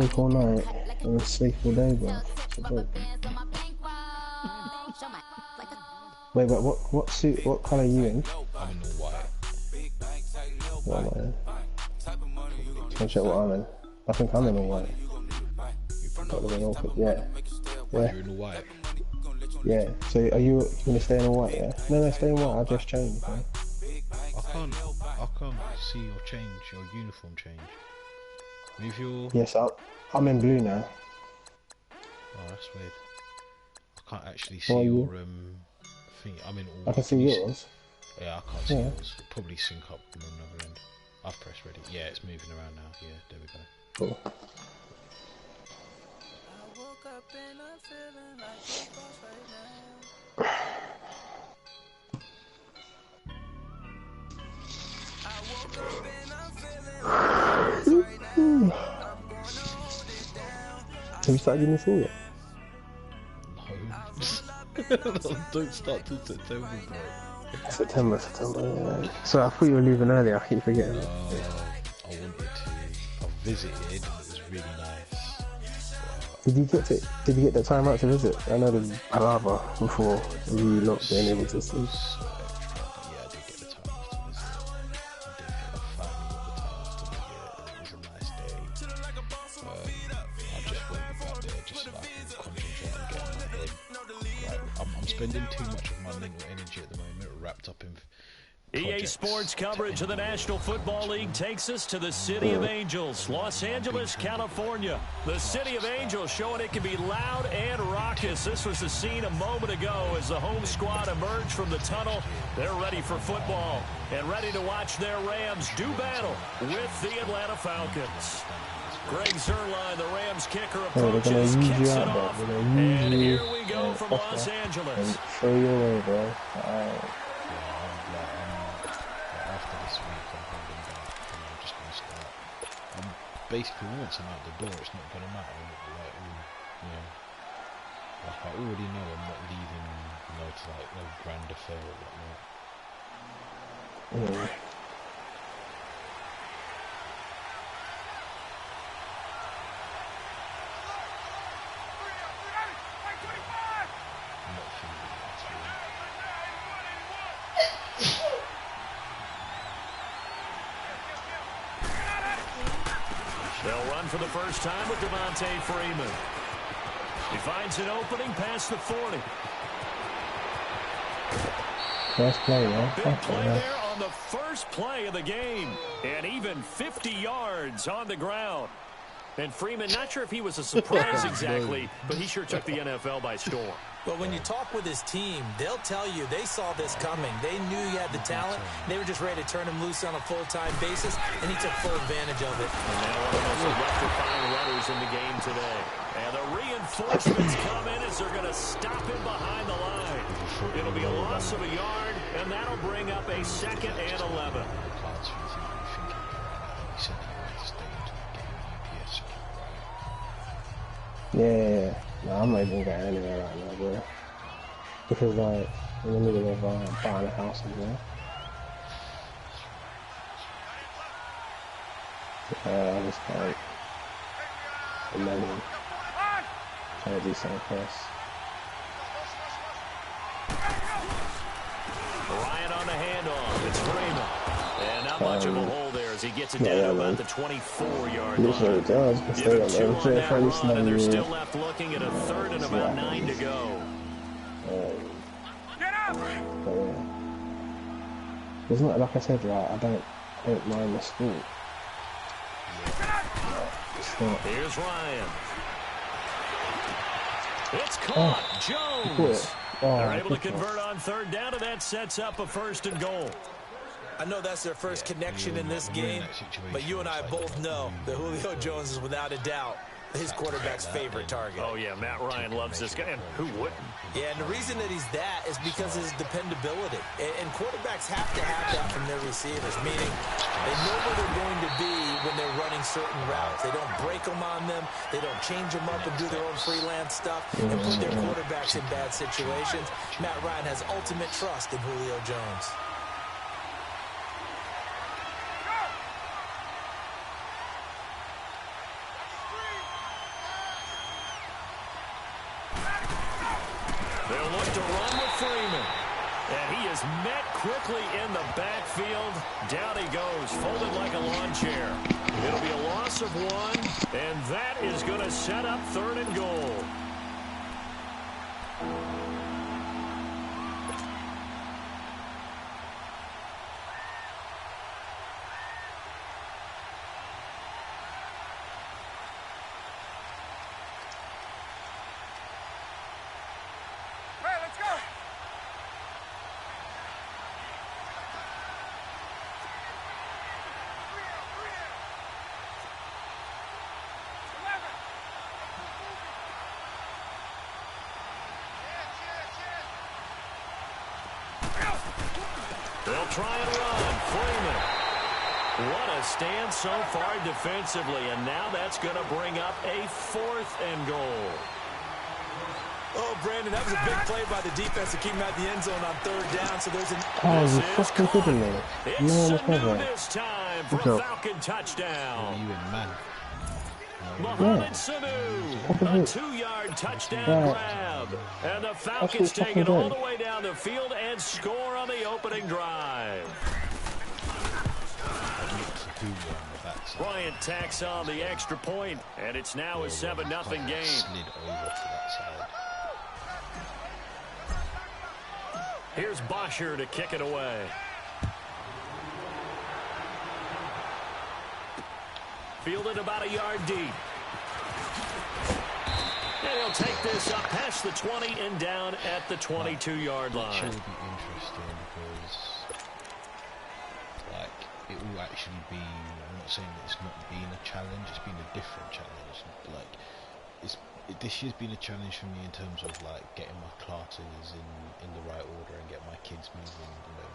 work all night and sleep all day, bro. It's a joke. Wait, but what colour are you in? I'm in all white. What am I in? Can I check what I'm in? I think I'm in all white. Got the awkward. Yeah. Yeah. You're in all white. Yeah. So are you gonna stay in all white? Yeah. No, stay in white. I've just changed, man. I can't see your change, your uniform change. Move your. Yes, I'm in blue now. Oh, that's weird. I can't actually What see are your you? thing. I'm in all. I can see yours. Yeah, I can't see yours. Probably sync up from another end. I've pressed ready. Yeah, it's moving around now. Yeah, there we go. Cool. Have you started giving me full yet? No. Don't start till September, bro. September, yeah. So I thought you were leaving early, I keep forgetting. I wanted to. I visited, it was really nice. Did you get the time out to visit? I know there's Alava before you not being able to sleep. Yeah, I did get the time off to visit. I did get the family got the time off to visit, and it was a nice day. I just went back there just so I can concentrate on getting my head right. I'm spending too much of my mental energy at the moment wrapped up in EA Sports coverage of the National Football League takes us to the City of Angels, Los Angeles, California. The City of Angels showing it can be loud and raucous. This was the scene a moment ago as the home squad emerged from the tunnel. They're ready for football and ready to watch their Rams do battle with the Atlanta Falcons. Greg Zerline, the Rams kicker, approaches, kicks it off, and here we go from Los Angeles. Show your way, bro. After this week, I'm holding back and I'm just going to start. Basically, once I'm out the door, it's not going to matter. Like I already know I'm not leaving, to like a grand affair or whatnot. They'll run for the first time with Devontae Freeman. He finds an opening past the 40. First play, yeah. Big play there on the first play of the game. And even 50 yards on the ground. And Freeman, not sure if he was a surprise exactly, but he sure took the NFL by storm. But when you talk with his team, they'll tell you they saw this coming. They knew he had the talent. They were just ready to turn him loose on a full-time basis, and he took full advantage of it. And now one of the most electrifying runners in the game today. And the reinforcements come in as they're going to stop him behind the line. It'll be a loss of a yard, and that'll bring up a 2nd and 11. Yeah. No, I'm not even going anywhere right now, bro. Because, like, in the middle of buying a house as well. I just can't imagine trying to do something first. Ryan on the handoff. It's Freeman. And not much of a hole there as he gets it down to about the 24-yard line. Literally does. Give him 2 on that run, and they're still left looking at a 3rd and about 9 to go. Get up! It's not like I said, like I don't mind the sport. Here's Ryan. It's caught. Jones. They're able to convert on 3rd down, and that sets up a 1st and goal. I know that's their first connection in this game, but you and I both know that Julio Jones is without a doubt his quarterback's favorite target. Oh, yeah, Matt Ryan loves this guy, and who wouldn't? Yeah, and the reason that he's that is because of his dependability. And quarterbacks have to have that from their receivers, meaning they know where they're going to be when they're running certain routes. They don't break them on them. They don't change them up and do their own freelance stuff and put their quarterbacks in bad situations. Matt Ryan has ultimate trust in Julio Jones. They'll look to run with Freeman. And he is met quickly in the backfield. Down he goes, folded like a lawn chair. It'll be a loss of 1, and that is going to set up 3rd and goal. They'll try and run. Freeman. What a stand so far defensively, and now that's going to bring up a 4th and goal. Oh, Brandon, that was a big play by the defense to keep him out the end zone on 3rd down. So there's an... Oh, you fucking kidding me. It's Sanu this time for a Falcon touchdown. You in, man. Mohamed Sanu, a 2-yard touchdown grab. And the Falcons take it all the way down the field and score on the opening drive. Bryant tacks on the extra point, and it's now a 7-0 game. Slid over to that side. Here's Bosher to kick it away. Fielded about a yard deep. And he'll take this up past the 20 and down at the 22-yard line. It should be interesting because, like, it will actually be, I'm not saying that it's not been a challenge, it's been a different challenge. Like, this year's been a challenge for me in terms of, like, getting my classes in the right order and get my kids moving, you know,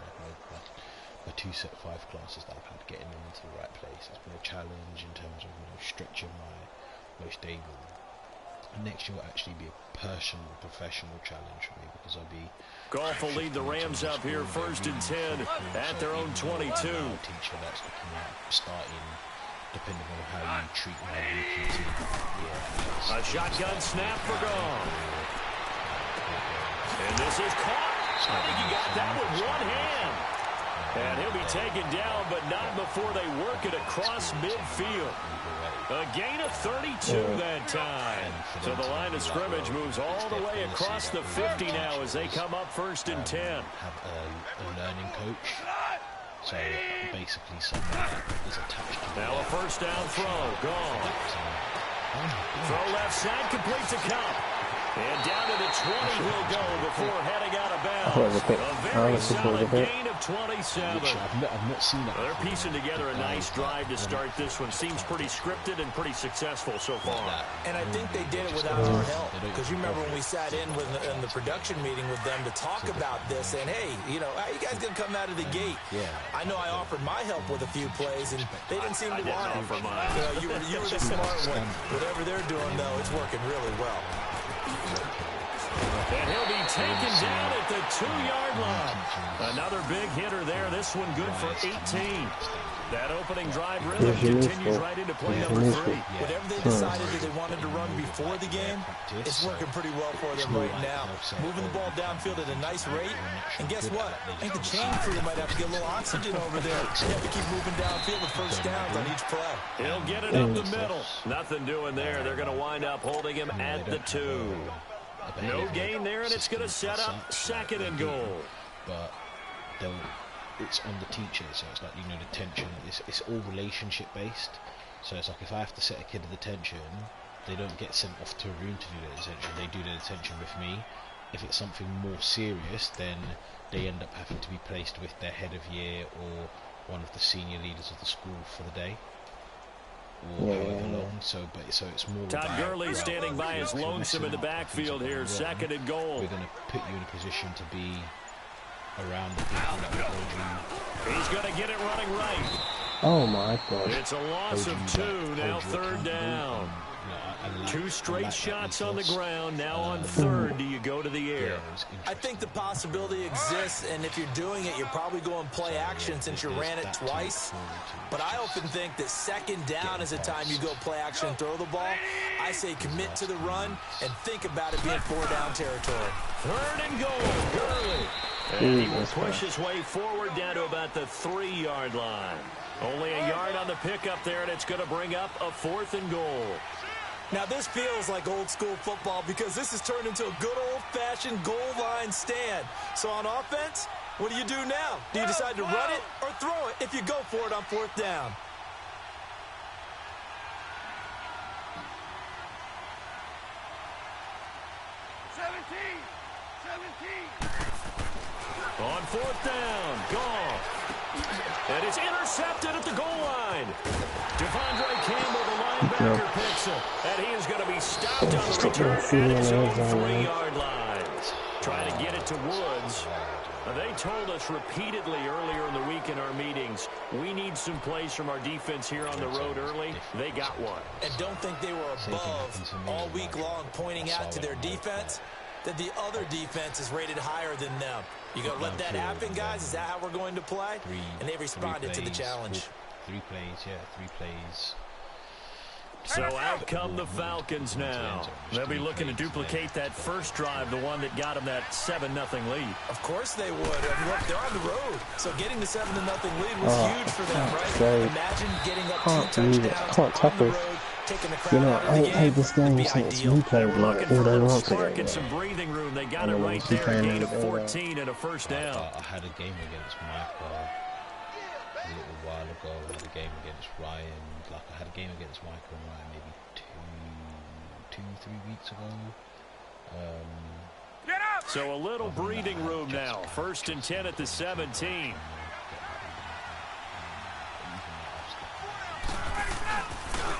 my 2 set 5 classes that I've had, getting them into the right place. It's been a challenge in terms of, you know, stretching my most able. And next year will actually be a personal, professional challenge for me because I'll be... Golf will lead the Rams up here 1st and 10 at their own 22. Teacher that's looking at starting, depending on how you treat my rookie team. Yeah, a shotgun snap for Gong. And this is caught. I think he got that with one hand. And he'll be taken down, but not before they work it across midfield. A gain of 32 that time. So the line of scrimmage moves all the way across the 50 now as they come up 1st and 10. Have a learning coach. So basically someone that is attached to now a 1st down throw. Gone. Throw left side, complete to Cup. And down to the 20 he'll go before heading out of bounds. A very solid gain of 27. I've not seen that. They're piecing together a nice drive to start this one. Seems pretty scripted and pretty successful so far. And I think they did it without our help. Because you remember when we sat in the production meeting with them to talk about this, and hey, you know, how you guys gonna come out of the gate? Yeah. I know I offered my help with a few plays, and they didn't seem to want it. You know, you were the smart one. Whatever they're doing, though, it's working really well. And he'll be taken down at the 2-yard line. Another big hitter there. This one good for 18. That opening drive rhythm continues right into play number 3. Whatever they decided that they wanted to run before the game, it's working pretty well for them right now. Moving the ball downfield at a nice rate. And guess what? I think the chain crew might have to get a little oxygen over there. They have to keep moving downfield with 1st downs on each play. He'll get it up the middle. Nothing doing there. They're going to wind up holding him at the 2. No gain there, and it's going to set up 2nd and goal. But it's on the teacher, so it's like, you know, the tension. It's all relationship based. So it's like if I have to set a kid a detention, they don't get sent off to a room to do the detention. They do the detention with me. If it's something more serious, then they end up having to be placed with their head of year or one of the senior leaders of the school for the day. Or however long. So it's more. Todd Gurley standing by his lonesome in the backfield here. 2nd and goal. We're going to put you in a position to be around the people that will hold you. He's going to get it running right. Oh my God. It's a loss of 2. Now 3rd down. Allow 2 straight shots on the ground. Now on 3rd, do you go to the air? I think the possibility exists, and if you're doing it, you're probably going play action since you ran it twice. But I often think that 2nd down is the time you go play action and throw the ball. I say commit to the run and think about it being 4-down territory. 3rd and goal, Gurley. And he will push his way forward down to about the 3-yard line. Only a yard on the pickup there, and it's going to bring up a 4th and goal. Now, this feels like old-school football because this has turned into a good old-fashioned goal line stand. So on offense, what do you do now? Do you decide to run it or throw it if you go for it on 4th down? On 4th down, Goff. And it's intercepted at the goal line. Devondre Campbell, the linebacker, picks it. And he is going to be stopped on the return at his own 3-yard line. Trying to get it to Woods. They told us repeatedly earlier in the week in our meetings, we need some plays from our defense here on the road early. They got one. And don't think they were above all week long pointing out to their defense that the other defense is rated higher than them. You going to let that happen, guys? Is that how we're going to play? And they responded to the challenge. 3 plays. So out come the Falcons now. They'll be looking to duplicate that first drive, the one that got them that 7-0 lead. Of course they would. And look, they're on the road. So getting the 7-0 lead was huge for them, right? Imagine getting up 2 touchdowns on the road, taking the crowd out of the game. I hate this game since we played like all they want to get some breathing room. They got it right there, a gain of 14 and a first down. I had a game against Michael a little while ago. I had a game against Ryan. I had a game against Michael and Ryan maybe 2-3 weeks ago. So a little breathing room now. 1st and 10 at the 17.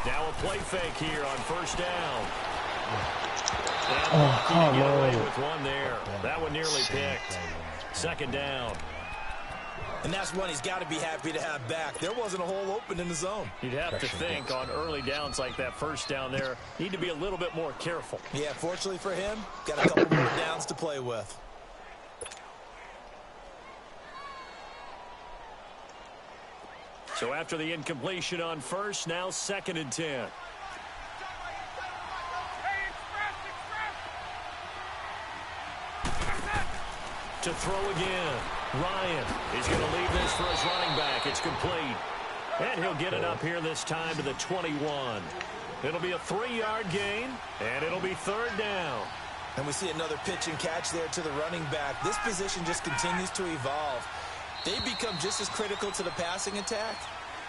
Now a play fake here on 1st down. And get away with one there. That one nearly picked. 2nd down. And that's one he's got to be happy to have back. There wasn't a hole open in the zone. You'd have to think on early downs like that 1st down there, need to be a little bit more careful. Yeah, fortunately for him, got a couple more downs to play with. So after the incompletion on 1st, now 2nd and 10. To throw again. Ryan is going to leave this for his running back. It's complete. And he'll get it up here this time to the 21. It'll be a 3-yard gain, and it'll be 3rd down. And we see another pitch and catch there to the running back. This position just continues to evolve. They become just as critical to the passing attack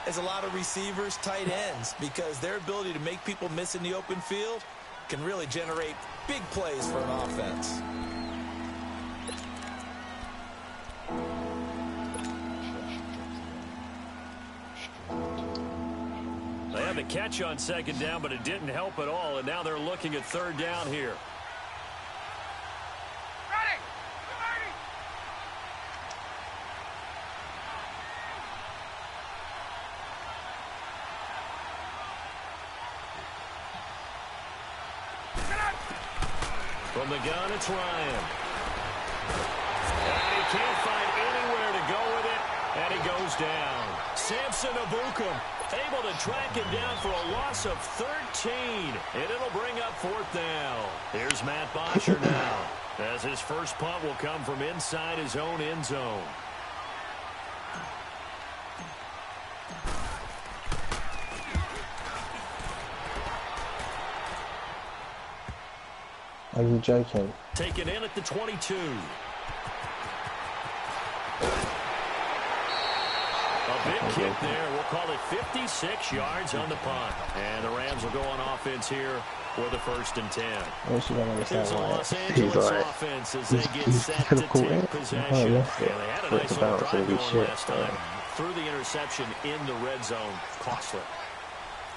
as a lot of receivers, tight ends, because their ability to make people miss in the open field can really generate big plays for an offense. They had the catch on 2nd down, but it didn't help at all, and now they're looking at 3rd down here. From the gun, it's Ryan. And he can't find anywhere to go with it, and he goes down. Samson Abukum able to track him down for a loss of 13, and it'll bring up 4th down. Here's Matt Bosher now, as his first punt will come from inside his own end zone. Are you joking? Taken in at the 22. A big kick there. We'll call it 56 yards on the punt. And the Rams will go on offense here for the 1st and 10. Here's the Los Angeles offense as they get set to take possession. Yeah, they had a nice little drive going last time. Threw the interception in the red zone. Costly.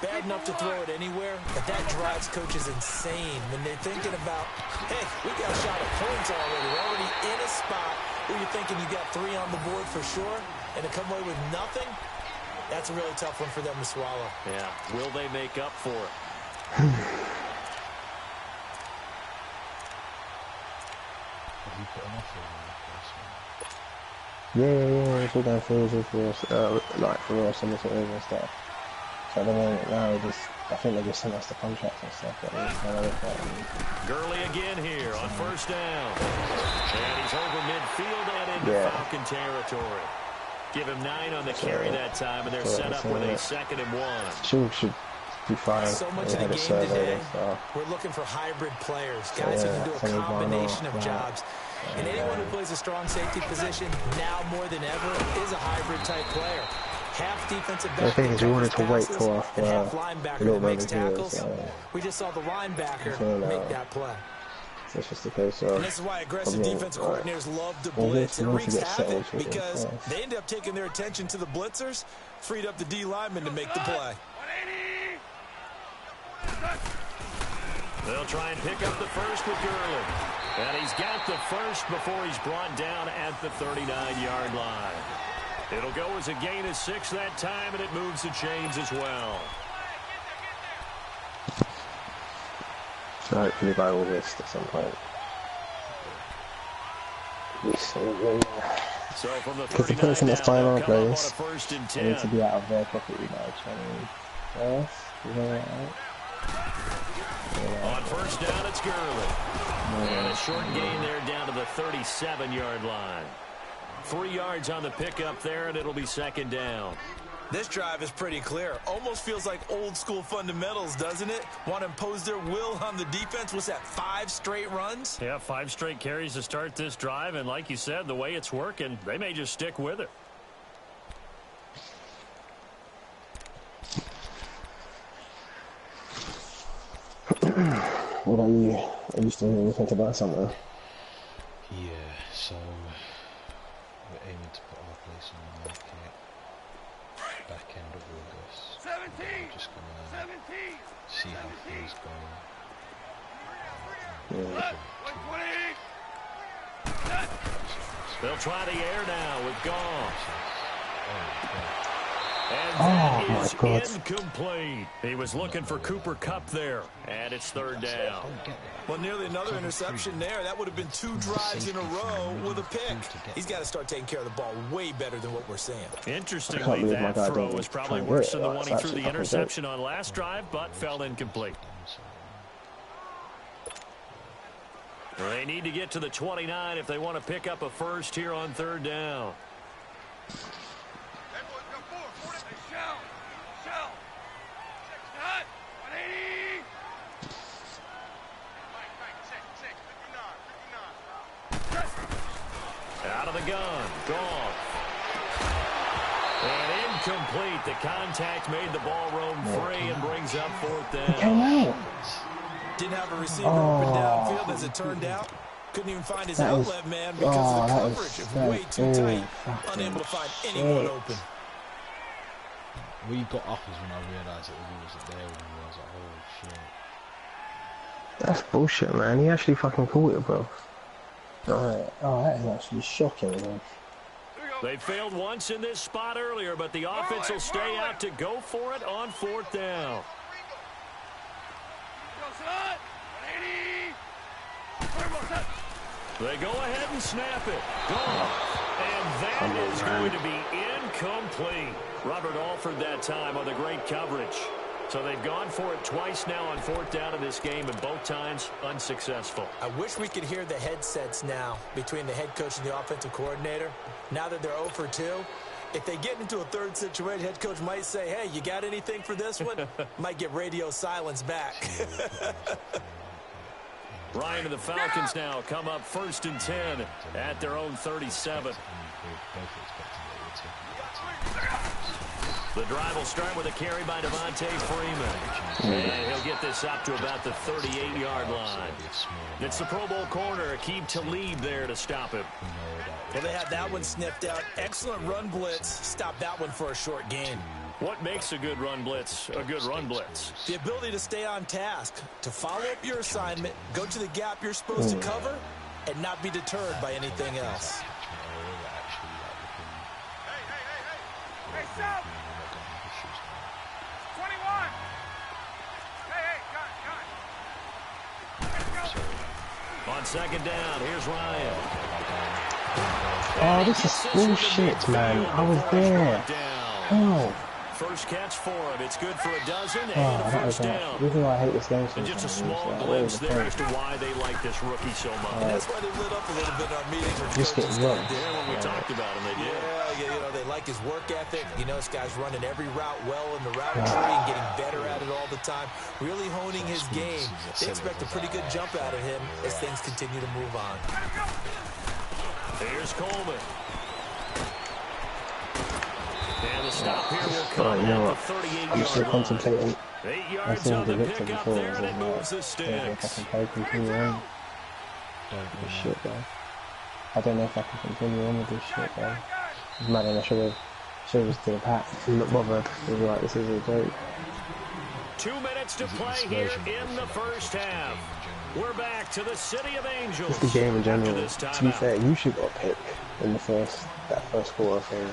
Bad enough to throw it anywhere, but that drives coaches insane when they're thinking about, hey, we got a shot at points already. We're already in a spot where you're thinking you got 3 on the board for sure, and to come away with nothing, that's a really tough one for them to swallow. Yeah, will they make up for it? putting off all Yeah, it's all going through for us, like for us and and stuff. So at the moment now, I think they just sent us the contracts and stuff. Gurley again here on first down. And he's over midfield and into Falcon territory. Give him 9 on the carry that time, and they're set up with a 2nd and 1. Should be fine. So much of the game today, we're looking for hybrid players, guys who can do a combination of jobs. And anyone who plays a strong safety position, now more than ever, is a hybrid-type player. Half defensive back, the thing is, we wanted to wait till after half linebacker that makes tackles. We just saw the linebacker make that play. So it's just the case of... And this is why aggressive defensive coordinators love to blitz. It wreaks havoc because they end up taking their attention to the blitzers, freed up the D lineman to make the play. They'll try and pick up the first with Gurley. And he's got the first before he's brought down at the 39-yard line. It'll go as a gain of 6 that time, and it moves the chains as well. So hopefully by August at some point. So from the 39 because the person that's buying our players, they need to be out of their property by 21st. Is that right? On first down, it's Gurley. And a short gain there down to the 37-yard line. 3 yards on the pickup there, and it'll be 2nd down. This drive is pretty clear. Almost feels like old-school fundamentals, doesn't it? Want to impose their will on the defense. What's that, 5 straight runs? Yeah, 5 straight carries to start this drive, and like you said, the way it's working, they may just stick with it. What about you? Are you still looking to buy somewhere? Yeah, so we're aiming to put our place on the market back end of August. We're just gonna see how things go. They'll try the air now with Goff. And that is incomplete. He was looking for Cooper Kupp there, and it's 3rd down. Well, nearly another interception there. That would have been 2 drives in a row with a pick. He's got to start taking care of the ball way better than what we're seeing. Interestingly, that throw was probably worse than the one he threw the interception on last drive, but fell incomplete. They need to get to the 29 if they want to pick up a first here on 3rd down. Out of the gun, Goff. And incomplete. The contact made the ball roam free and brings up 4th down. Didn't have a receiver open downfield as it turned out. Couldn't even find his outlet man because of the coverage. It was way too tight. Unable to find anyone open. What you got up is when I realised that he wasn't there, and I was like, oh shit. That's bullshit, man. He actually fucking caught it, bro. Alright. Oh, that is actually shocking, man. They failed once in this spot earlier, but the offense will stay out to go for it on 4th down. They go ahead and snap it. And that is going to be incomplete. Robert Alford that time on the great coverage. So they've gone for it twice now on 4th down in this game, and both times unsuccessful. I wish we could hear the headsets now between the head coach and the offensive coordinator. Now that they're 0 for 2, if they get into a 3rd situation, head coach might say, hey, you got anything for this one? Might get radio silence back. Ryan and the Falcons now come up 1st and 10 at their own 37. The drive will start with a carry by Devontae Freeman. And he'll get this up to about the 38-yard line. It's the Pro Bowl corner, Aqib Talib there to stop him. Well, they had that one sniffed out. Excellent run blitz. Stop that one for a short gain. What makes a good run blitz a good run blitz? The ability to stay on task, to follow up your assignment, go to the gap you're supposed to cover, and not be deterred by anything else. Hey, South! 21! Hey, got it. On 2nd down, here's Ryan. Oh, this is bullshit, man. I was there. Oh. First catch for him. It's good for a dozen and Oh, a first down. This is why I hate this game so And just a sometimes. small glimpse there as to why they like this rookie so much. And that's why they lit up a little bit in our meeting. Just get rough. Yeah, when we talked about him, they did. Yeah, you know, they like his work ethic. You know, this guy's running every route well in the route tree and getting better at it all the time. Really honing his game. They expect a pretty good jump out of him as things continue to move on. Here's Coleman. And the stop here will come you know at what? the 38-yard I'm still line. contemplating. 8 I've yards seen on the the Victor pickup before. there, and it moves the If I sticks. can play continue on. This shit, bro. I don't know if I can continue on with this shit, bro. It's mad, and I should have just did a pack. I'm not bothered. It was like, this is a joke. 2 minutes to play here in the first half. We're back to the City of Angels. It's the game in general. This To be fair, you should got a pick in the first quarter thing.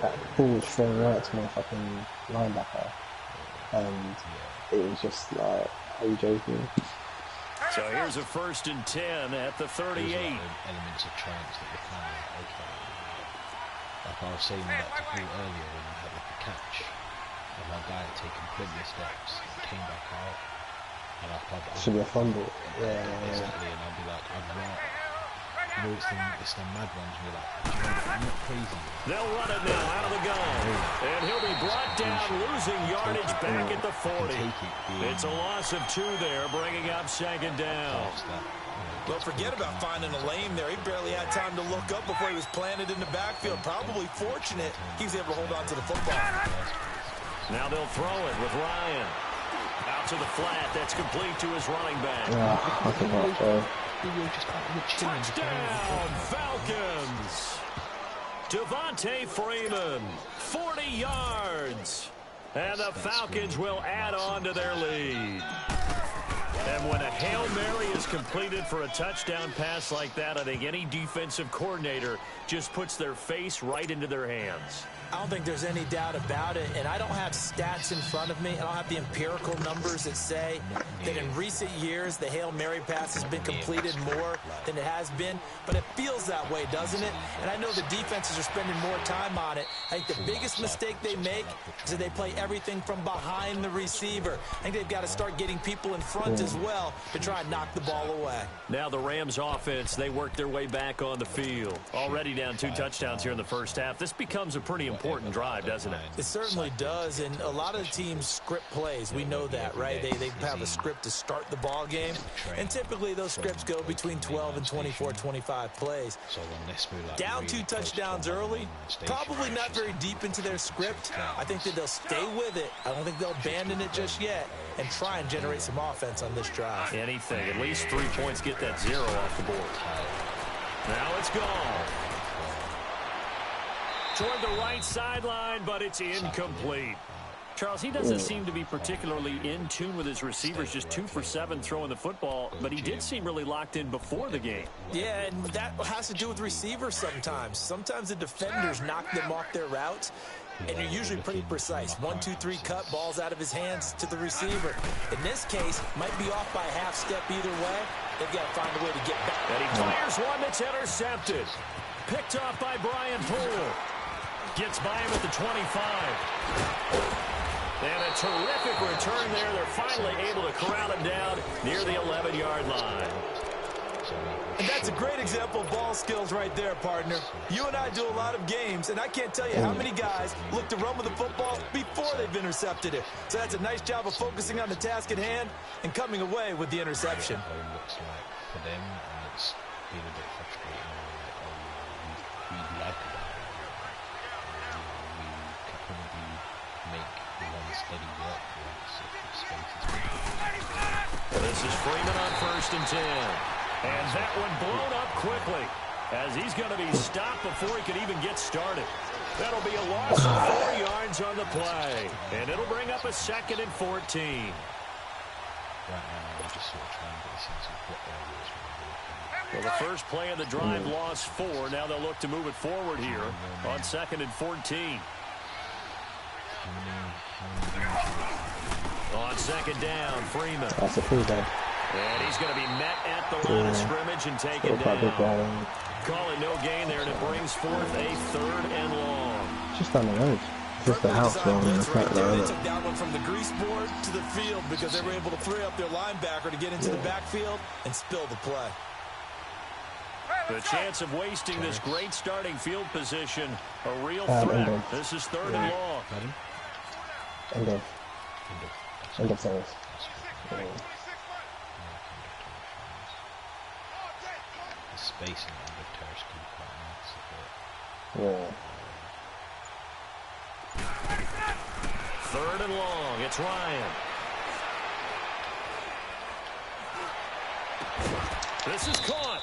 That ball was thrown right to my fucking linebacker. And it was just like, are you joking? So here's a 1st and 10 at the 38. Elements of chance that were kind of okay. Like I was saying that to Paul earlier when you had like a catch. And my guy had taken plenty of steps, came back out. And I'd Should be a fumble. Yeah. Exactly, and I'd be like, I'd rather. You know, it's the mad ones where like, do you know what, I'm not crazy. They'll run it now out of the gun. And he'll be brought down, losing yardage back at the 40. It's a loss of 2 there, bringing up 2nd down. Well, forget about finding a lane there. He barely had time to look up before he was planted in the backfield. Probably fortunate he was able to hold on to the football. Now they'll throw it with Ryan. Out to the flat. That's complete to his running back. I forgot, bro. Touchdown, Falcons. Devontae Freeman, 40 yards. And the Falcons will add on to their lead. And when a Hail Mary is completed for a touchdown pass like that, I think any defensive coordinator just puts their face right into their hands. I don't think there's any doubt about it, and I don't have stats in front of me. I don't have the empirical numbers that say that in recent years the Hail Mary pass has been completed more than it has been, but it feels that way, doesn't it? And I know the defenses are spending more time on it. I think the biggest mistake they make is that they play everything from behind the receiver. I think they've got to start getting people in front as well to try and knock the ball away. Now the Rams offense, they work their way back on the field. Already down 2 touchdowns here in the first half. This becomes a pretty important drive, doesn't it? It certainly does, and a lot of the teams script plays. We know that, right? They have a script to start the ball game, and typically those scripts go between 12 and 24, 25 plays. Down 2 touchdowns early, probably not very deep into their script. I think that they'll stay with it. I don't think they'll abandon it just yet and try and generate some offense on this drive. Anything, at least 3 points, get that 0 off the board. Now it's gone. Toward the right sideline, but it's incomplete. Charles, he doesn't seem to be particularly in tune with his receivers, just 2 for 7 throwing the football, but he did seem really locked in before the game. Yeah, and that has to do with receivers sometimes. Sometimes the defenders knock them off their routes, and you're usually pretty precise. 1, 2, 3 cut, balls out of his hands to the receiver. In this case, might be off by a half step either way. They've got to find a way to get back. And he fires one that's intercepted. Picked off by Brian Poole. Gets by him at the 25. And a terrific return there. They're finally able to corral him down near the 11-yard line. And that's a great example of ball skills right there, partner. You and I do a lot of games, and I can't tell you how many guys look to run with the football before they've intercepted it. So that's a nice job of focusing on the task at hand and coming away with the interception. Looks like for them, and it's been a bit frustrating. We like that. We could probably make one steady work for us if space is. This is Freeman on 1st and 10. And that one blown up quickly as he's going to be stopped before he can even get started. That'll be a loss of 4 yards on the play. And it'll bring up a 2nd and 14. Right now, I'm just sort of trying to get a sense of what areas we're working. Well, the first play of the drive lost 4. Now they'll look to move it forward here on 2nd and 14. On 2nd down, Freeman. That's a fullback. And he's going to be met at the line of scrimmage and taken down. Call it no gain there, and it brings forth a 3rd and long. Just down the road. Just the house on the track there. They took that one from the grease board to the field because they were able to free up their linebacker to get into the backfield and spill the play. The chance of wasting this great starting field position, a real threat. This is 3rd and long. End of service. The space in the end of terrace can be quite nice. Yeah. 3rd and long. It's Ryan. This is caught.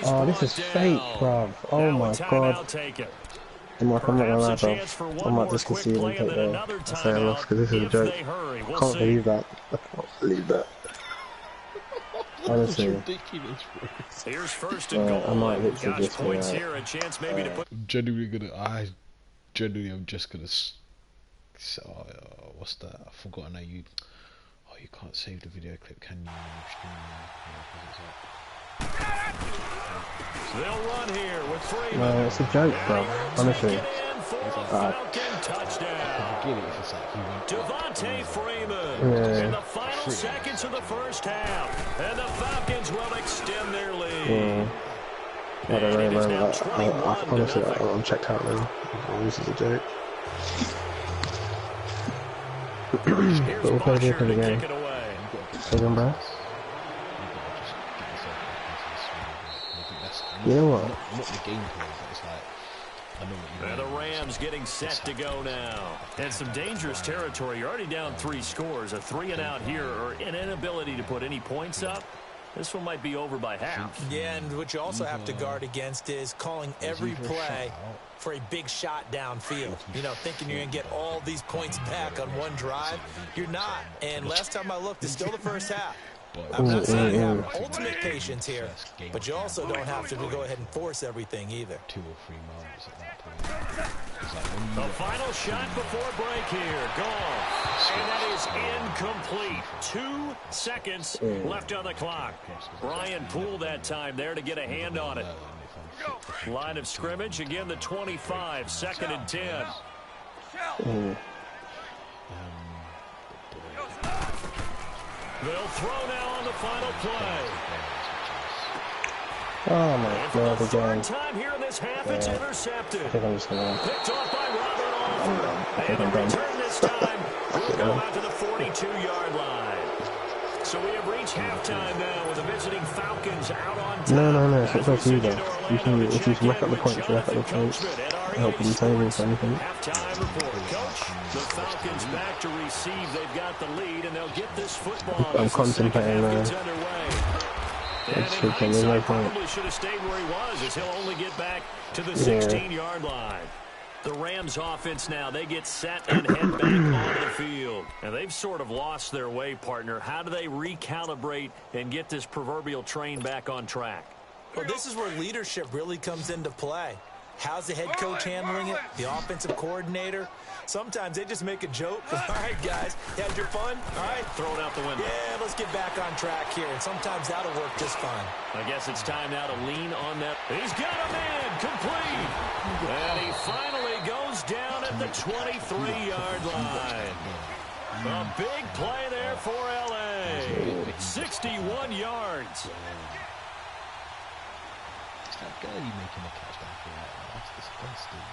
Oh, this is fake, bruv. Oh my god. I'm not gonna lie, bruv. I might just concede and take the loss because this is a joke. I can't believe that. I can't believe that. Honestly. Ridiculous, bro. Here's 1st and goal. I might literally just points here, a chance maybe to put. I'm just gonna. What's that? I've forgotten how you. Oh, you can't save the video clip, can you? They'll run here with Freeman. No, it's a joke, bro. Honestly. Touchdown. Devontae Freeman in the final seconds of the first half. And the Falcons will extend their lead. I don't know, man. Honestly, I'm checked out now. This is a joke. But we'll play the game. Still going back? You know what? Not the gameplay, but it's like, I know what you mean. And the Rams getting set to go now. And some dangerous territory. You're already down 3 scores. A 3 and out here, or an inability to put any points up. This one might be over by half. Yeah, and what you also have to guard against is calling every play for a big shot downfield. You know, thinking you're going to get all these points back on one drive. You're not. And last time I looked, it's still the first half. I'm not saying you have ultimate patience here, but you also don't have to go ahead and force everything either. 2 or 3 miles at that point. The final shot before break here. Gone. And that is incomplete. 2 seconds left on the clock. Brian Poole that time there to get a hand on it. Line of scrimmage, again the 25, 2nd and 10. They'll throw now on the final play. Oh my god, again. Time here in this half, it's intercepted. I think I'm just gonna. Picked off by Robert Alford. And the return this time will go out to the 42-yard line. So we have reached halftime now with the visiting Falcons out on top. No, it's not for you though. If you can rack up the points, rack up the points. Help them tables or anything. Halftime report. Coach, the Falcons back to receive. They've got the lead, and they'll get this football. I'm contemplating And in hindsight, probably should have stayed where he was, as he'll only get back to the 16-yard line. The Rams offense now, they get set and head back onto the field. And they've sort of lost their way, partner. How do they recalibrate and get this proverbial train back on track? Well, this is where leadership really comes into play. How's the head coach handling it? The offensive coordinator? Sometimes they just make a joke. All right, guys, you had your fun? All right, throw it out the window. Yeah, let's get back on track here. And sometimes that'll work just fine. I guess it's time now to lean on that. He's got a man complete. And he finally goes down at the 23-yard line. A big play there for L.A. 61 yards. That Gurley making a touchdown for that. That's disgusting.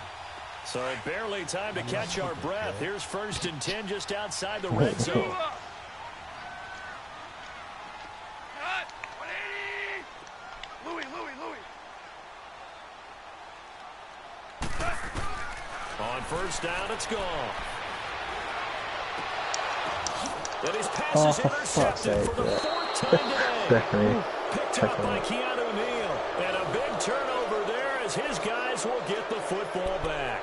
So barely time to catch our breath. Here's 1st and 10 just outside the red zone. Louis. On 1st down, it's gone. And his pass is intercepted for the 4th time today. Definitely. Picked up by Keanu Neal. And a big turnover there as his guys will get the football back.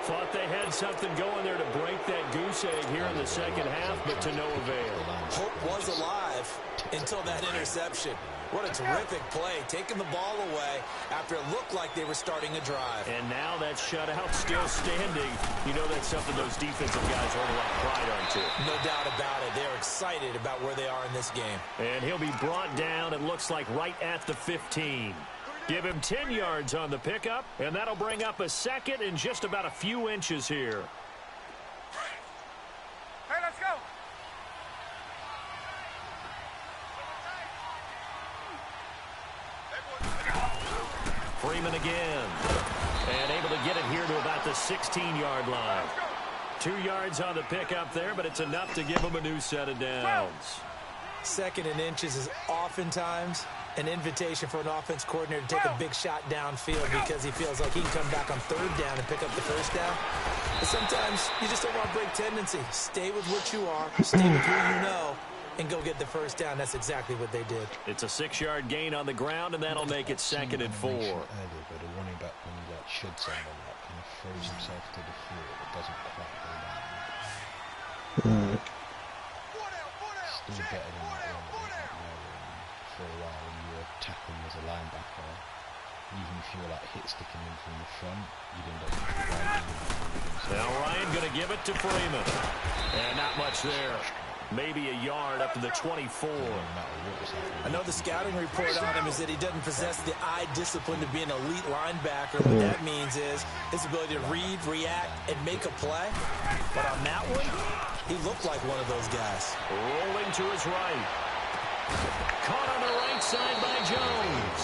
Thought they had something going there to break that goose egg here in the second half, but to no avail. Hope was alive, until that interception. What a terrific play, taking the ball away after it looked like they were starting a drive. And now that shutout still standing. You know that's something those defensive guys hold a lot of pride on, too. No doubt about it. They're excited about where they are in this game. And he'll be brought down, it looks like, right at the 15. Give him 10 yards on the pickup, and that'll bring up a second in just about a few inches here. Hey, let's go. Freeman again. And able to get it here to about the 16-yard line. 2 yards on the pickup there, but it's enough to give him a new set of downs. Second and inches is oftentimes an invitation for an offense coordinator to take a big shot downfield because he feels like he can come back on third down and pick up the first down. But sometimes you just don't want to break tendency. Stay with what you are, stay with who you know, and go get the first down. That's exactly what they did. It's a 6-yard gain on the ground, and that'll make it 2nd and 4. Earlier, but the running back, when he like should someone like kind of throws himself to the field, it doesn't quite go down. Still better than that one for a while when you were tackling as a linebacker. Even if you were like hit sticking in from the front, you'd end up with now Ryan going to give it to Freeman. And not much there. Maybe a yard up to the 24. I know the scouting report on him is that he doesn't possess the eye discipline to be an elite linebacker. What that means is his ability to read, react, and make a play. But on that one, he looked like one of those guys. Rolling to his right. Caught on the right side by Jones.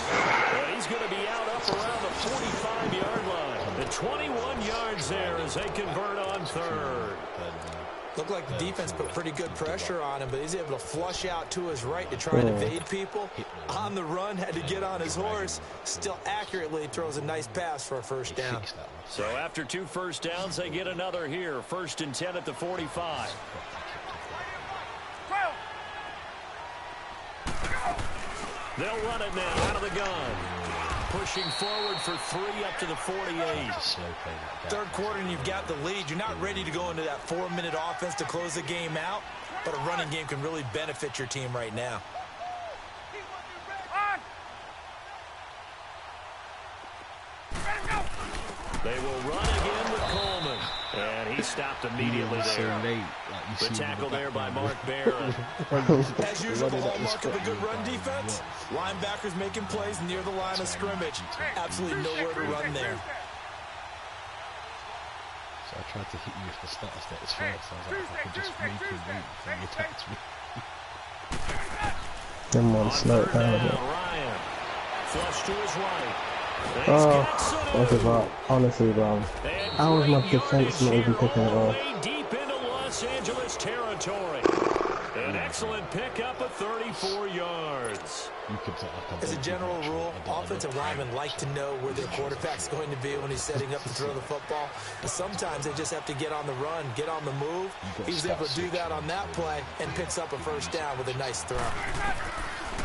And he's going to be out up around the 45-yard line. The 21 yards there as they convert on third. Looked like the defense put pretty good pressure on him, but he's able to flush out to his right to try and evade people. On the run, had to get on his horse. Still accurately throws a nice pass for a first down. So after 2 first downs, they get another here. 1st and 10 at the 45. They'll run it now out of the gun. Pushing forward for 3 up to the 48. Third quarter and you've got the lead. You're not ready to go into that 4-minute offense to close the game out, but a running game can really benefit your team right now. They will run again with Coleman. And he stopped immediately there. The tackle there by Mark Barron. As usual, the hallmark of a good run defense. Linebackers making plays near the line of scrimmage. Absolutely nowhere to run there. So I tried to hit you with the status that is first. I was like, if I could just make you wait before you attacked me. Come on, slow it down a bit. Ryan. Flush to his right. Oh, I give up. Honestly, bro. How was my defense not even picking it off? Deep into Los Angeles territory. An excellent pickup of 34 yards. As a general rule, offensive linemen like to know where their quarterback's going to be when he's setting up to throw the football. But sometimes they just have to get on the run, get on the move. He was able to do that on that play and picks up a first down with a nice throw.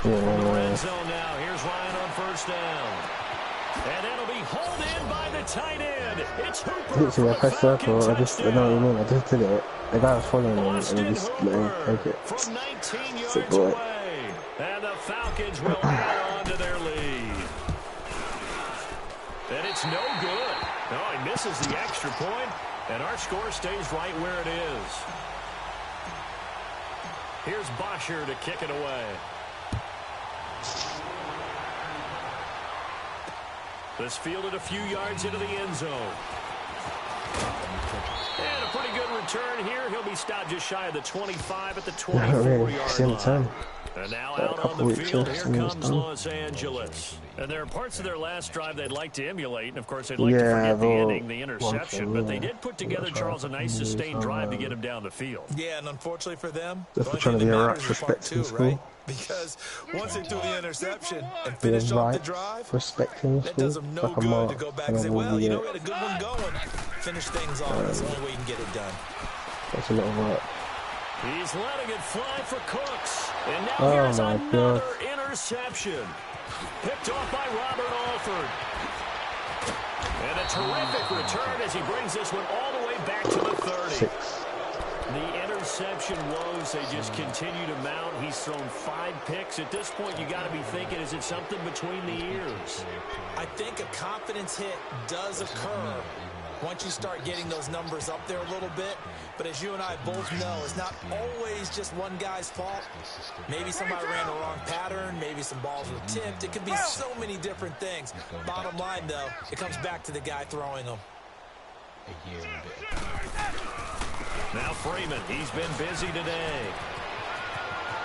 From the red zone now. Here's Ryan on first down. And it'll be hauled in by the tight end. It's Hooper. Literally, I pressed circle. I know what you mean. I just did it. The guy was following me and he just let him take it. From 19 yards away. And the Falcons will add on to their lead. And it's no good. No, he misses the extra point, and our score stays right where it is. Here's Bosher to kick it away. This fielded a few yards into the end zone. And a pretty good return here. He'll be stopped just shy of the 25 at the 24-yard line. And now out on the field, here comes Los Angeles. And there are parts of their last drive they'd like to emulate. And, of course, they'd like to forget the inning, the interception. But they did put together, Charles, a nice sustained drive to get him down the field. Yeah, and unfortunately for them, just trying to be a right respecting school. Right? Because once they threw the interception and finished off the drive, that does them no good to go back and say, well, you know, we had a good one going. Finish things off. That's the only way you can get it done. That's a little work. He's letting it fly for Cooks. And now here's another interception. Picked off by Robert Alford. And a terrific return as he brings this one all the way back to the 30. The interception woes, they just continue to mount. He's thrown 5 picks. At this point, you got to be thinking, is it something between the ears? I think a confidence hit does occur once you start getting those numbers up there a little bit. But as you and I both know, it's not always just one guy's fault. Maybe somebody ran the wrong pattern. Maybe some balls were tipped. It could be so many different things. Bottom line, though, it comes back to the guy throwing them. Now Freeman, he's been busy today.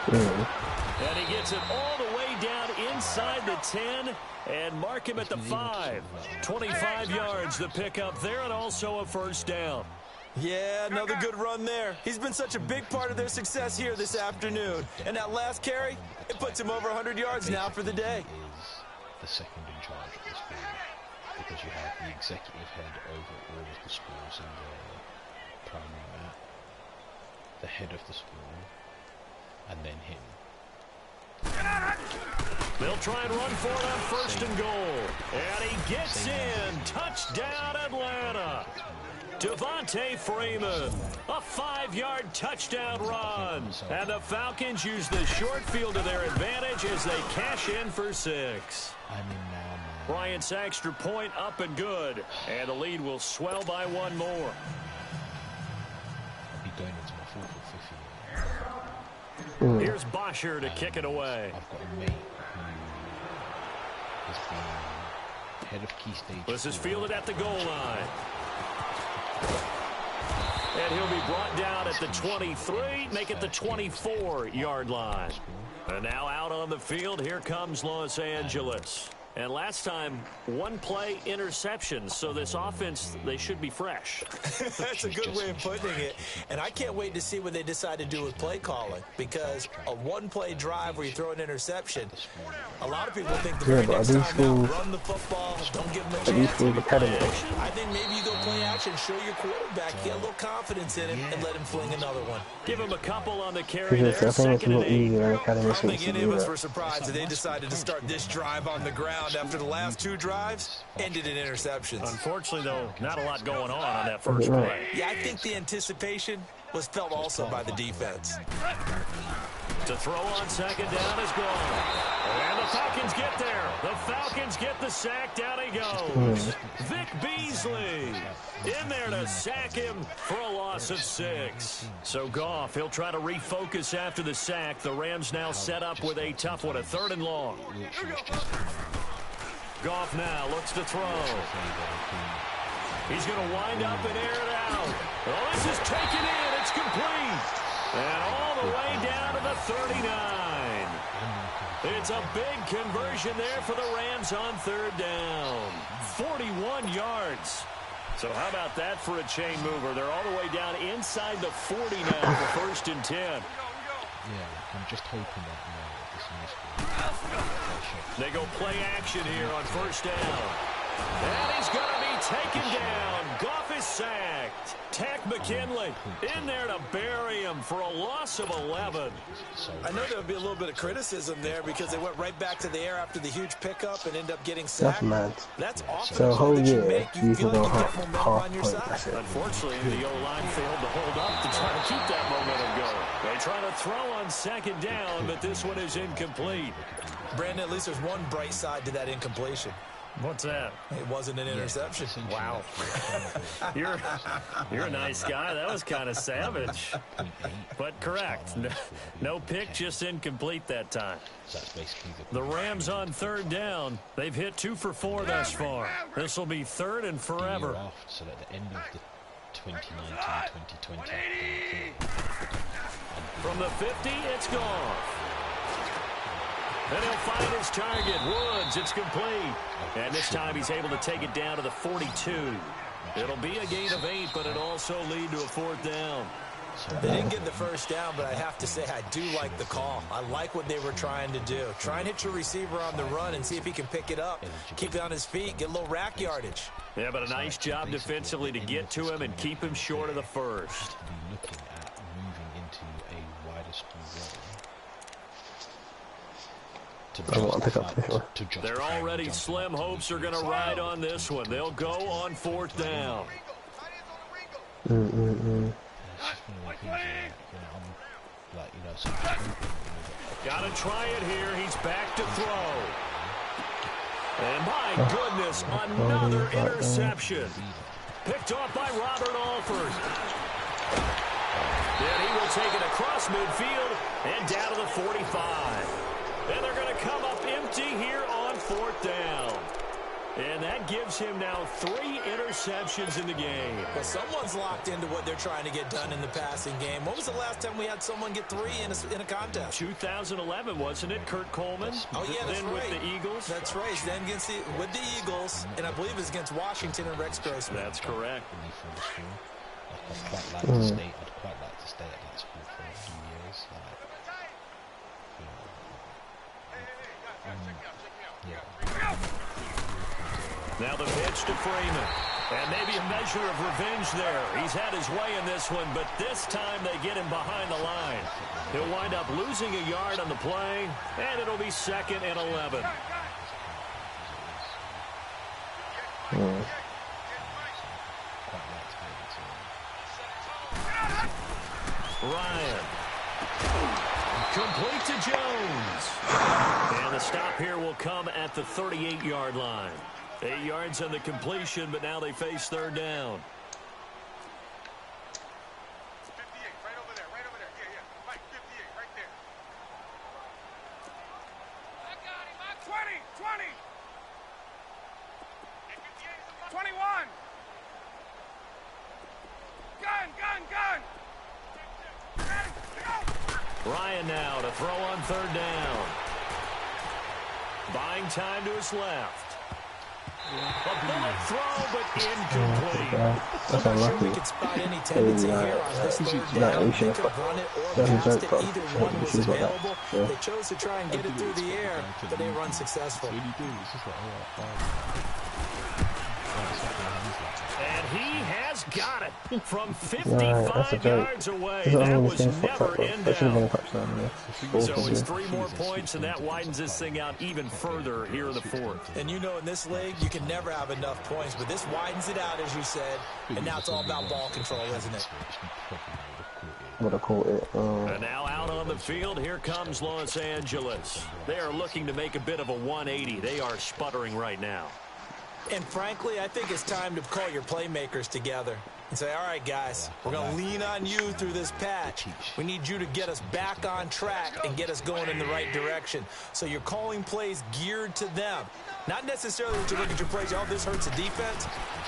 And he gets it all the way down inside the 10 and mark him at the 5. 25 yards the pickup there and also a first down. Yeah, another good run there. He's been such a big part of their success here this afternoon. And that last carry, it puts him over 100 yards now for the day. Is the second in charge of this game, because you have the executive head over all of the schools in the primary map, the head of the school, and then him. They'll try and run for it on first and goal. And he gets in. Touchdown, Atlanta. Devontae Freeman, a 5-yard touchdown run. And the Falcons use the short field to their advantage as they cash in for 6. Bryant's extra point up and good. And the lead will swell by 1 more. I'll be going into my 4th or 5th year. Here's Bosher to kick it away. I've got a mate who has been head of key stage. This is fielded at the goal line. And he'll be brought down at the 23, make it the 24-yard line. And now out on the field, here comes Los Angeles. And last time, 1-play interception, so this offense, they should be fresh. That's a good way of putting it. And I can't wait to see what they decide to do with play calling, because a 1-play drive where you throw an interception, a lot of people think the very next time out, run the football, don't give them a chance to play action. I think maybe you go play action, show your quarterback, get a little confidence in him, and let him fling another one. Give him a couple on the carry there. I think it's a lot easier. I don't think any of us were surprised that they decided to start this drive on the ground after the last 2 drives ended in interceptions. Unfortunately, though, not a lot going on that first play. Yeah, I think the anticipation was felt also by the defense. To throw on second down is gone. And the Falcons get there. The Falcons get the sack. Down he goes. Vic Beasley in there to sack him for a loss of 6. So Goff, he'll try to refocus after the sack. The Rams now set up with a tough one, a 3rd and long. Goff now looks to throw. He's going to wind up and air it out. Oh, this is taken in. It's complete. And all the way down to the 39. It's a big conversion there for the Rams on 3rd down. 41 yards. So how about that for a chain mover? They're all the way down inside the 40 now for 1st and 10. Yeah, I'm just hoping that they go play action here on 1st down. And he's going to be taken down. Goff is sacked. Tack McKinley in there to bury him for a loss of 11. I know there would be a little bit of criticism there because they went right back to the air after the huge pickup and end up getting sacked. That's mad. That's awesome. So a whole year, you can feel go like you get momentum half on your point. side. Unfortunately, the O-line failed to hold up to try to keep that momentum going. They try to throw on second down, but this one is incomplete. Brandon, at least there's one bright side to that incompletion. What's that? It wasn't an interception. Wow. You're a nice guy. That was kind of savage. But correct. No pick, just incomplete that time. The Rams on 3rd down. They've hit 2 for 4 thus far. This will be 3rd and forever. So at the end of the 2019-2020. From the 50, it's gone. And he'll find his target. Woods, it's complete. And this time he's able to take it down to the 42. It'll be a gain of 8, but it'll also lead to a 4th down. They didn't get the first down, but I have to say I do like the call. I like what they were trying to do. Try and hit your receiver on the run and see if he can pick it up. Keep it on his feet, get a little rack yardage. Yeah, but a nice job defensively to get to him and keep him short of the first. Looking at moving into a wider school role. Their already slim hopes are going to ride on this one. They'll go on 4th down. Like, you know, so I'm just hoping, Gotta try it here. He's back to throw. And my goodness, another interception. Picked off by Robert Alford. And he will take it across midfield and down to the 45. And they're going to come up empty here on 4th down. And that gives him now 3 interceptions in the game. Well, someone's locked into what they're trying to get done in the passing game. When was the last time we had someone get 3 in a contest? 2011, wasn't it? Kurt Coleman. Oh, yeah, that's then right. with the Eagles. That's right. Then with the Eagles, and I believe it's against Washington and Rex Grossman. That's correct. I'd quite like to stay. I'd quite like to stay at that school for a few years. Now the pitch to Freeman. And maybe a measure of revenge there. He's had his way in this one, but this time they get him behind the line. He'll wind up losing a yard on the play, and it'll be 2nd and 11. Ryan. Complete to Jones. And the stop here will come at the 38-yard line. 8 yards on the completion, but now they face 3rd down. 58, right over there, Yeah, Mike, 58, right there. I got him, 20. 21. Gun. Ryan now to throw on 3rd down. Buying time to his left. A bullet throw, but incomplete. That's I'm not sure unlucky. we could spot any tendency here on this 3rd down. They could run it or pass it. Either one was available. They chose to try and get it through the air, but they run successful. And he has got it from 55 yards away. That was never in doubt. So it's 3 more points, and that widens this thing out even further here in the 4th. And you know, in this league, you can never have enough points, but this widens it out, as you said, and now it's all about ball control, isn't it? What I call it. And now out on the field, here comes Los Angeles. They are looking to make a bit of a 180. They are sputtering right now. And frankly, I think it's time to call your playmakers together and say, all right, guys, we're going to lean on you through this patch. We need you to get us back on track and get us going in the right direction. So you're calling plays geared to them. Not necessarily that you look at your plays, oh, this hurts the defense.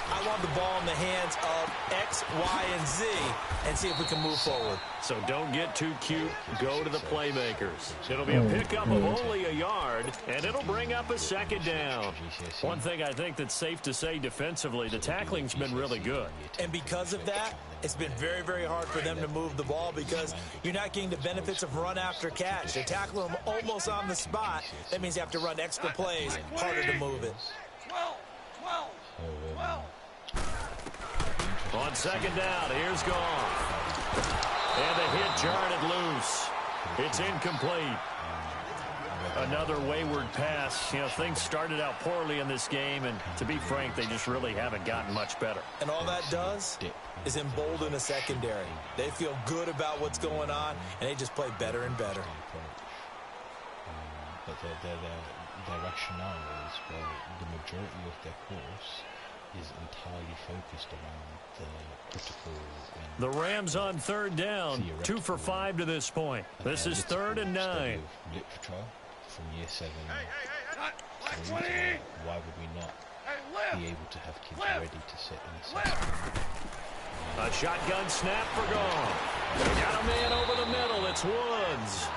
I want the ball in the hands of X, Y, and Z and see if we can move forward. So don't get too cute. Go to the playmakers. It'll be a pickup of only a yard, and it'll bring up a 2nd down. One thing I think that's safe to say defensively, the tackling's been really good. And because of that, it's been very, very hard for them to move the ball because you're not getting the benefits of run after catch. They're tackling them almost on the spot. That means you have to run extra plays, harder to move it. 12. On 2nd down, here's Goff. And the hit jarred it loose. It's incomplete. Another wayward pass. You know, things started out poorly in this game, and to be frank, they just really haven't gotten much better. And all that does is embolden a secondary. They feel good about what's going on, and they just play better and better. But their rationale is, well, the majority of their course is entirely focused around the critical. The Rams on 3rd down, 2 for 5 to this point. This is 3rd and 9. Literature from year 7. Hey, why would we not be able to have kids ready to sit in the system? A shotgun snap for Goff. They got a man over the middle. It's Woods.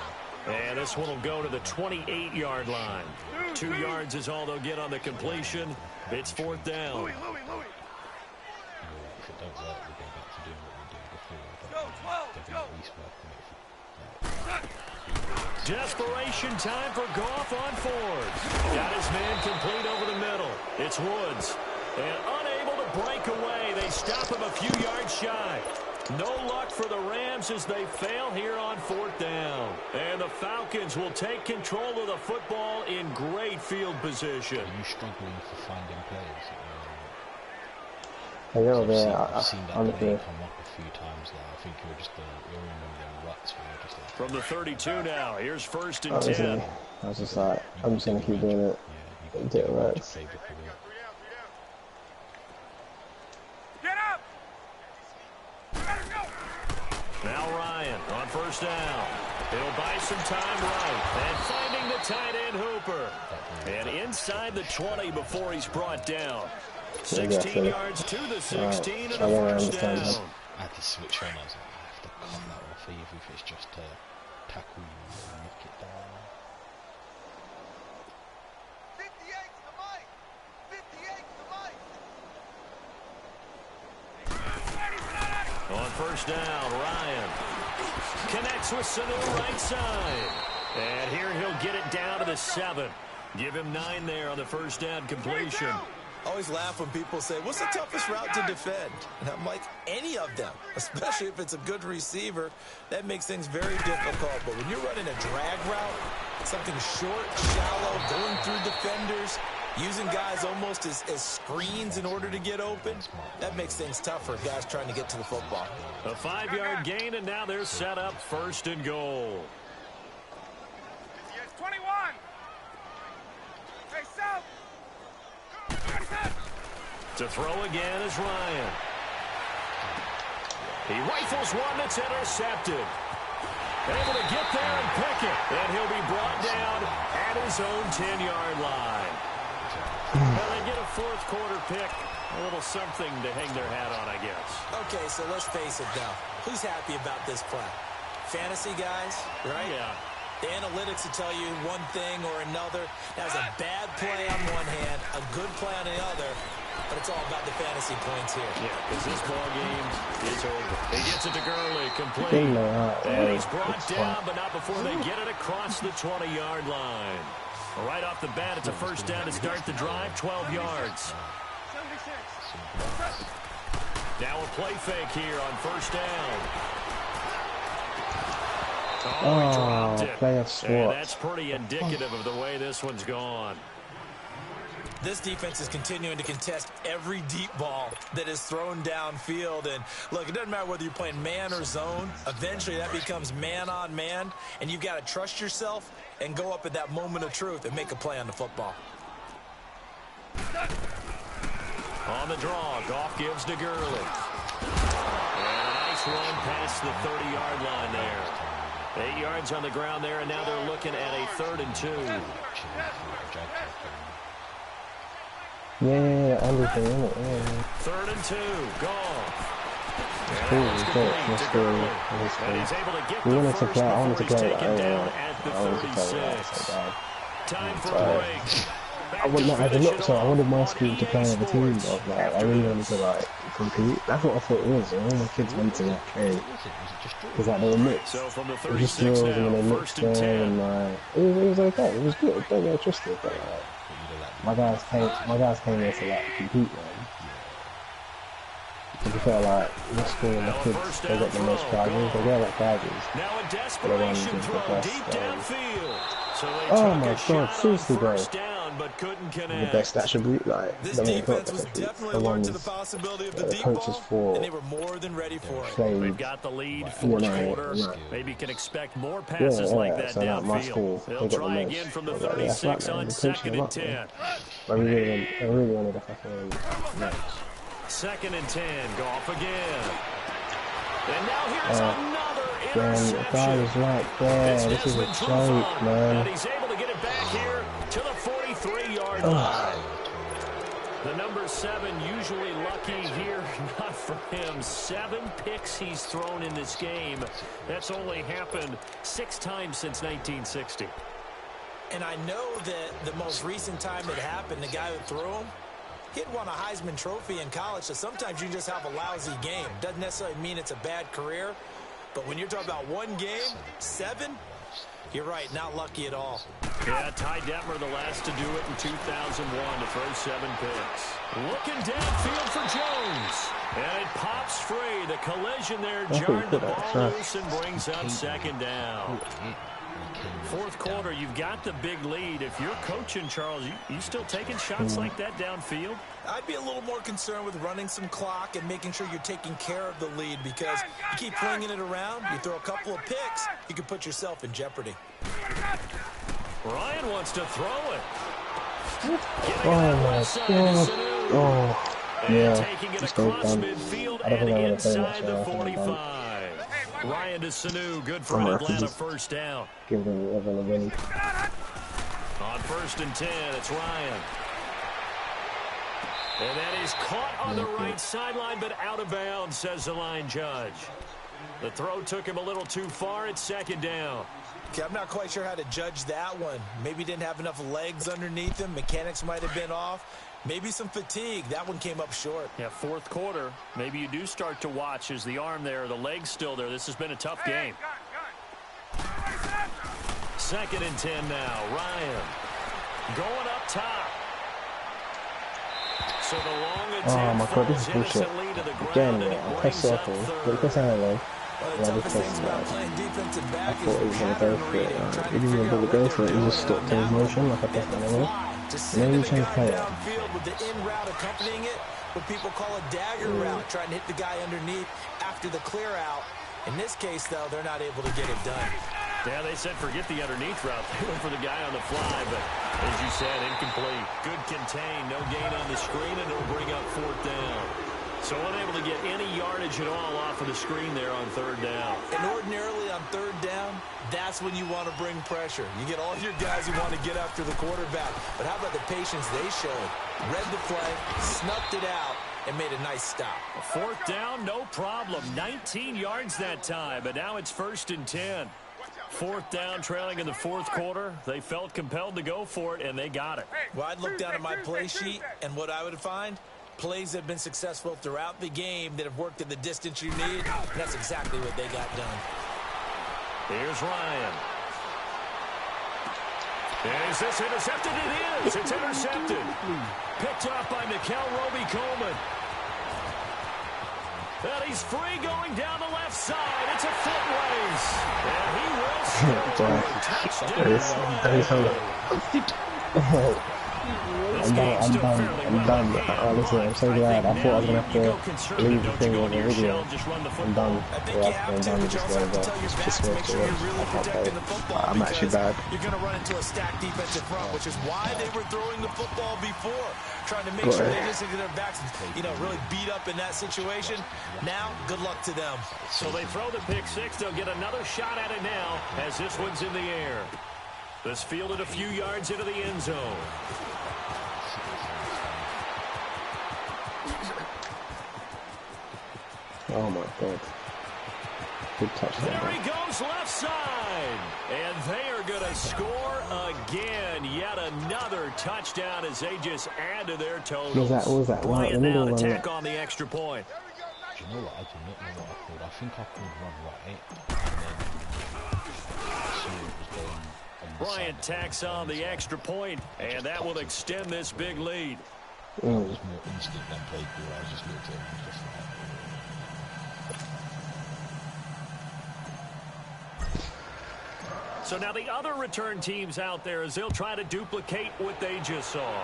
And this one will go to the 28-yard line. 2 yards is all they'll get on the completion. It's 4th down. Louis. If it don't work, we go back to doing what we did before. They're going to at least work on it. Desperation time for Goff on 4th. Got his man complete over the middle. It's Woods. And unable to break away. They stop him a few yards shy. No luck for the Rams as they fail here on 4th down. And the Falcons will take control of the football in great field position. Are you struggling for finding plays? A little bit. I've seen that Honestly. debate come up a few times now. I think you're just you're in one of them ruts where you're just like... From the 32 now, here's 1st and Honestly, 10. I was just like, I'm just gonna keep doing it. Yeah, Until it works. Get up! Now Ryan on 1st down. He'll buy some time right. And finding the tight end Hooper. And inside the 20 before he's brought down. 16 yards to the 16 and a 1st down. I had to switch on. I was like, I have to cut that off, even if it's just to tackle you and knock it down. 58 to the mic! 58 to the mic! On 1st down, Ryan connects with Sanu right side. And here he'll get it down to the 7. Give him 9 there on the 1st down completion. Always laugh when people say, what's the toughest route to defend? And I'm like, any of them, especially if it's a good receiver. That makes things very difficult. But when you're running a drag route, something short, shallow, going through defenders, using guys almost as screens in order to get open, that makes things tough for guys trying to get to the football. A 5-yard gain, and now they're set up 1st and goal. 21! Hey, South! To throw again is Ryan. He rifles one that's intercepted. Able to get there and pick it. And he'll be brought down at his own 10-yard line. And they get a 4th quarter pick. A little something to hang their hat on, I guess. Okay, so let's face it now. Who's happy about this play? Fantasy guys, right? Yeah. The analytics will tell you one thing or another. That's a bad play on one hand, a good play on the other, but it's all about the fantasy points here. Yeah, because this ball game is over. He gets it to Gurley, complete. And he's brought down, but not before they get it across the 20-yard line. Right off the bat, it's a 1st down to start the drive, 12 yards. Now a play fake here on 1st down. Oh, he dropped it. And that's pretty indicative of the way this one's gone. This defense is continuing to contest every deep ball that is thrown downfield. And look, it doesn't matter whether you're playing man or zone. Eventually, that becomes man on man. And you've got to trust yourself and go up at that moment of truth and make a play on the football. On the draw, Goff gives to Gurley. And a nice run past the 30-yard line there. 8 yards on the ground there, and now they're looking at a 3rd and 2. Yeah, everything in it. 3rd and 2, Goff. Let's go. And he's able to get We the wanted to first play. I before wanted to he's play taken that. down at the I wanted to play 36. that so bad. Time for a break. I wanted my school to play with a team, but like, I really wanted to like compete. That's what I thought it was. All my kids went to like play. Because like they were mixed. So from the It was just 36 girls and now, they mixed 1st and there 10. and like it was okay. It was good. Don't get twisted, but like my guys came here to like compete, man. Because I felt like my school and my kids, they got the most prizes. They get like prizes. Now a desperation throw deep downfield. So they Oh took my a God, shot seriously, on bro. 1st down, but couldn't The connect. best attribute, like This the defense was definitely alert to the possibility of the deep ball, and they were more than ready for it. They've got the lead, 4th quarter. Maybe can expect more passes like that so like my downfield. school, They'll they got try the again most. from the I was like, 36 man, on they're 2nd coaching and them up, 10. man. I really wanted a fucking match. 2nd and 10, Goff again. And now here's another Man, the guy interception. is right there. This is a joke, man. And he's able to get it back here to the 43-yard line. The number 7 usually lucky here, not for him. 7 picks he's thrown in this game. That's only happened 6 times since 1960. And I know that the most recent time it happened, the guy who threw him, he had won a Heisman Trophy in college, so sometimes you just have a lousy game. Doesn't necessarily mean it's a bad career, but when you're talking about one game, 7, you're right, not lucky at all. Yeah, Ty Detmer, the last to do it in 2001 to throw 7 picks. Looking downfield for Jones. And it pops free. The collision there jarred the ball loose and brings up 2nd down. Fourth quarter, you've got the big lead. If you're coaching, Charles, you still taking shots like that downfield? I'd be a little more concerned with running some clock and making sure you're taking care of the lead, because you keep flinging it around, you throw a couple of picks, you can put yourself in jeopardy. Ryan wants to throw it. Oh my god. Oh, yeah. Taking it Just go across done. midfield I don't and think I'm going to play inside much the now. 45. Ryan to Sanu, good for an I'm Atlanta just first down. give them a win. On 1st and 10, it's Ryan. And that is caught on the right sideline, but out of bounds, says the line judge. The throw took him a little too far. It's 2nd down. Okay, I'm not quite sure how to judge that one. Maybe didn't have enough legs underneath him. Mechanics might have been off. Maybe some fatigue. That one came up short. Yeah, 4th quarter. Maybe you do start to watch as the arm there, the leg's still there. This has been a tough game. 2nd and 10 now. Ryan going up top. So the long Oh my god, this is falls bullshit. innocently to the ground, Again, and it I press brings up circle. third. But press anyway. One of Yeah, the this toughest is things about bad. playing defensive I back thought he was is going to pattern go for it. reading, trying He to didn't even figure out bother what go they're for it. He doing. just stopped in That his one, motion like I pressed and the anyway. fly, just And then sending he the changed guy play. downfield with the in route accompanying it, what people call a dagger route, trying to hit the guy underneath after the clear out. In this case, though, they're not able to get it done. Yeah, they said forget the underneath route. They went for the guy on the fly, but as you said, incomplete. Good contain, no gain on the screen, and it'll bring up 4th down. So unable to get any yardage at all off of the screen there on 3rd down. And ordinarily on 3rd down, that's when you want to bring pressure. You get all your guys who want to get after the quarterback. But how about the patience they showed? Read the play, snuffed it out, and made a nice stop. 4th down, no problem. 19 yards that time, but now it's 1st and 10. 4th down, trailing in the 4th quarter. They felt compelled to go for it, and they got it. Well, I'd look down at my play sheet, and what I would find, plays that have been successful throughout the game that have worked in the distance you need. And that's exactly what they got done. Here's Ryan. Is this intercepted? It is. It's intercepted. Picked up by Mikel Roby-Coleman. And he's free going down the left side. It's a foot race. And he will score. Touchdown. I'm done. Honestly, I'm so glad. I thought I was going to have to leave the thing on the video. I'm done. I'm done. Just watch it. I can't play. I'm actually bad. You're going to run into a stacked defensive front, which is why they were throwing the football before, trying to make sure they just get their backs, really beat up in that situation. Now, good luck to them. So they throw the pick six. They'll get another shot at it now as this one's in the air. This fielded a few yards into the end zone. Oh my god. Good touchdown. There he goes left side. And they are going to score again. Yet another touchdown as they just add to their totals. What was that? Bryant now to tack on the extra point. Do you know what? I do not know what I called. I think I called run right. And then I saw it was going on the Bryant side. tacks on the extra point, and that will extend this big lead. It was more instinct than play cool. I was just looked at it and just like... So now the other return teams out there as they'll try to duplicate what they just saw.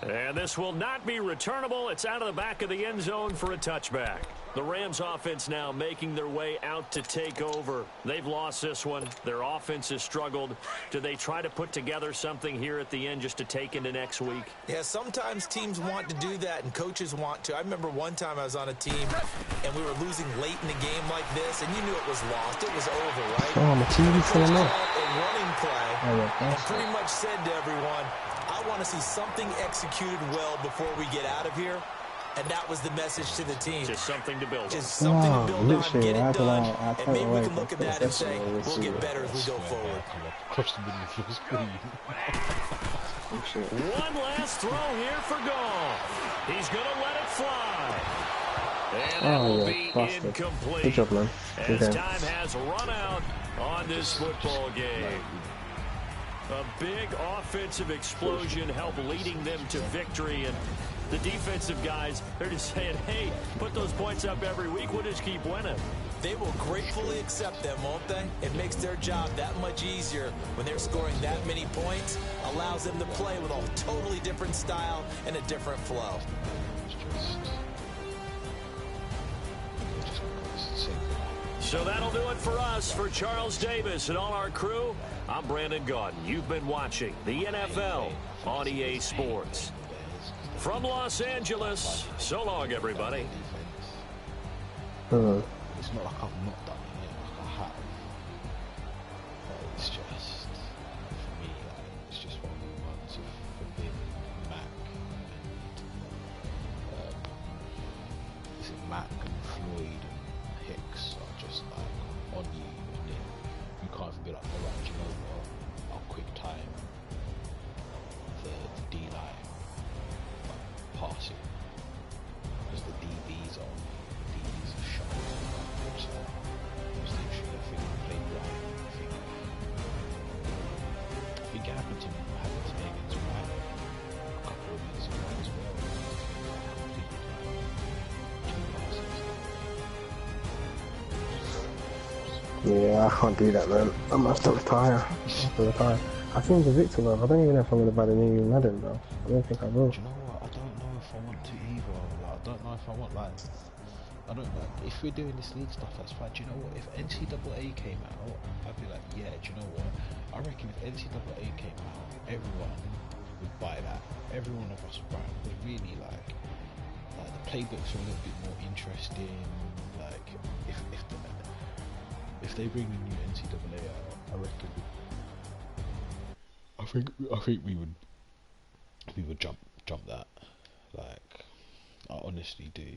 And this will not be returnable. It's out of the back of the end zone for a touchback. The Rams offense now making their way out to take over. They've lost this one. Their offense has struggled. Do they try to put together something here at the end just to take into next week? Yeah, sometimes teams want to do that and coaches want to. I remember one time I was on a team and we were losing late in the game like this, and you knew it was lost. It was over, right? Oh, my TV's still on there. A running play and Oh, pretty much said to everyone, I want to see something executed well before we get out of here. And that was the message to the team. Just something to build on. Just something to build on, get it done, I and maybe we can look at that and say, we'll get better as we go forward. Across the middle of your screen. One last throw here for Gall. He's going to let it fly. And that will be incomplete. Good job, man. As time has run out on this football game. A big offensive explosion helped leading them to victory, and the defensive guys, they're just saying, hey, put those points up every week. We'll just keep winning. they will gratefully accept them, won't they? It makes their job that much easier when they're scoring that many points, allows them to play with a totally different style and a different flow. So that'll do it for us. For Charles Davis and all our crew, I'm Brandon Gaudin. You've been watching the NFL on EA Sports. From Los Angeles, so long, everybody. It's not like I've not done it, like I have. But it's just, for me, like, it's just one of the ones of being Mac and, is it Mac and Floyd and Hicks are just like on you, and then you can't even be like, alright, do you know what, I'll quick time the D-line, like, passing, because the DBs are shot. So, it's literally, I think I played right. I think it happened to me against Ryan a couple of weeks ago as well. Yeah, I can't do that, man. I must have to retire. I seem to Victor, bro. I don't even know if I'm going to buy the new Madden, bro. I don't think I will. Do you know what? I don't know if I want to either. Like, I don't know if I want, like, I don't know. If we're doing this league stuff, that's fine. Do you know what? If NCAA came out, I'd be like, yeah, do you know what? I reckon if NCAA came out, everyone would buy that. Every one of us would buy it. Because really, like the playbooks are a little bit more interesting. Like, if they bring the new NCAA out, I reckon. I think we would jump that. Like, I honestly do.